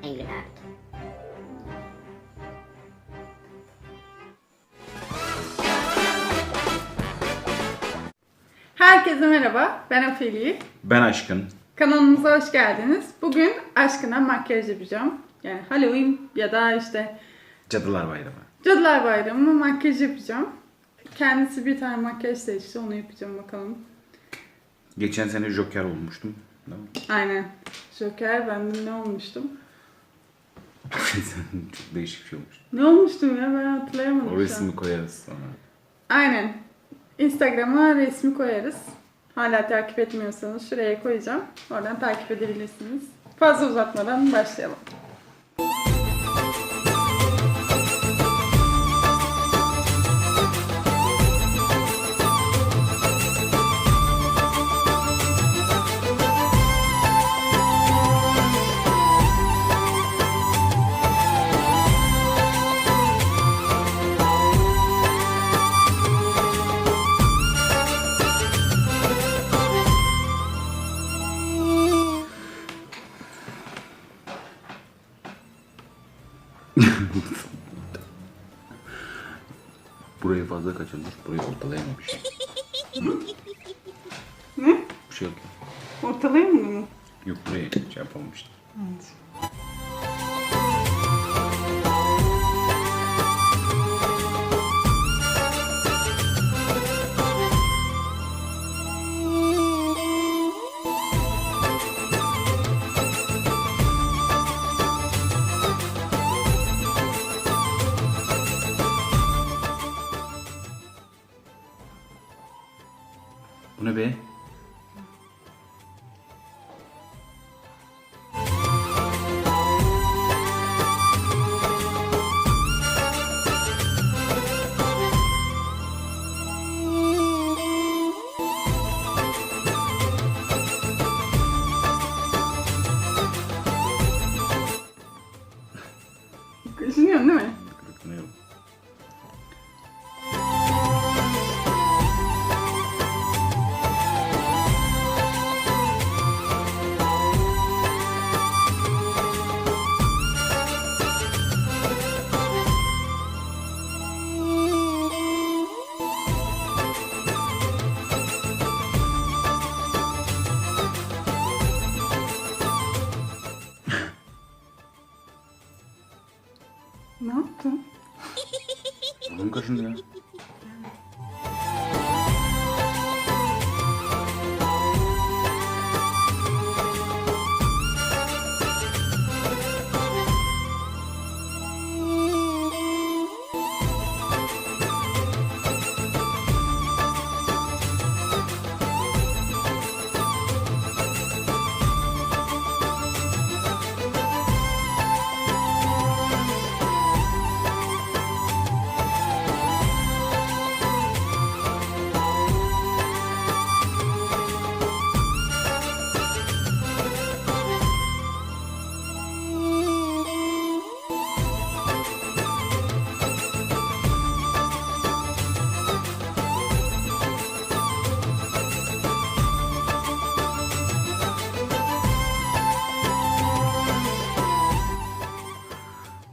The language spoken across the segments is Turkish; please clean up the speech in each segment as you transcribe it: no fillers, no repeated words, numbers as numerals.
Angry Bird. Herkese merhaba, ben Ofeli. Ben Aşkın. Kanalımıza hoş geldiniz. Bugün Aşkın'a makyaj yapacağım. Yani Halloween ya da işte Cadılar Bayramı. Cadılar Bayramı makyaj yapacağım. Kendisi bir tane makyaj seçti, onu yapacağım bakalım. Geçen sene Joker olmuştum. Değil mi? Aynen. Joker, ben de ne olmuştum? Çok değişik bir şey olmuş. Ne olmuştum ya, ben hatırlayamadım O şu an. resmi koyarız sonra. Aynen. Instagram'a resmi koyarız. Hala takip etmiyorsanız şuraya koyacağım. Oradan takip edebilirsiniz. Fazla uzatmadan başlayalım. Burayı fazla kaçırmış, burayı ortalayamamış. Ne? Bir şey yok. Ortalayamadım mı? Yok burayı şey yapamamıştı. Evet. Bu ne be? Kaşınıyorsun değil mi? Ne yok? Ne yaptın? Burnum kaşındı ya.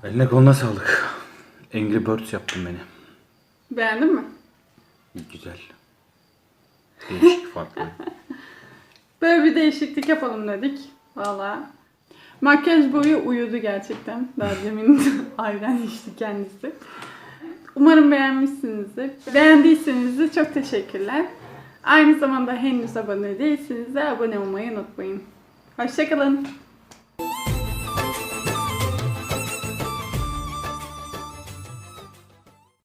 Eline koluna sağlık. Angry Birds yaptın beni. Beğendin mi? Güzel. Değişik, farklı. Böyle bir değişiklik yapalım dedik. Valla. Makyaj boyu uyudu gerçekten. Daha demin ayran içti kendisi. Umarım beğenmişsinizdir. Beğendiyseniz de çok teşekkürler. Aynı zamanda henüz abone değilseniz de abone olmayı unutmayın. Hoşçakalın.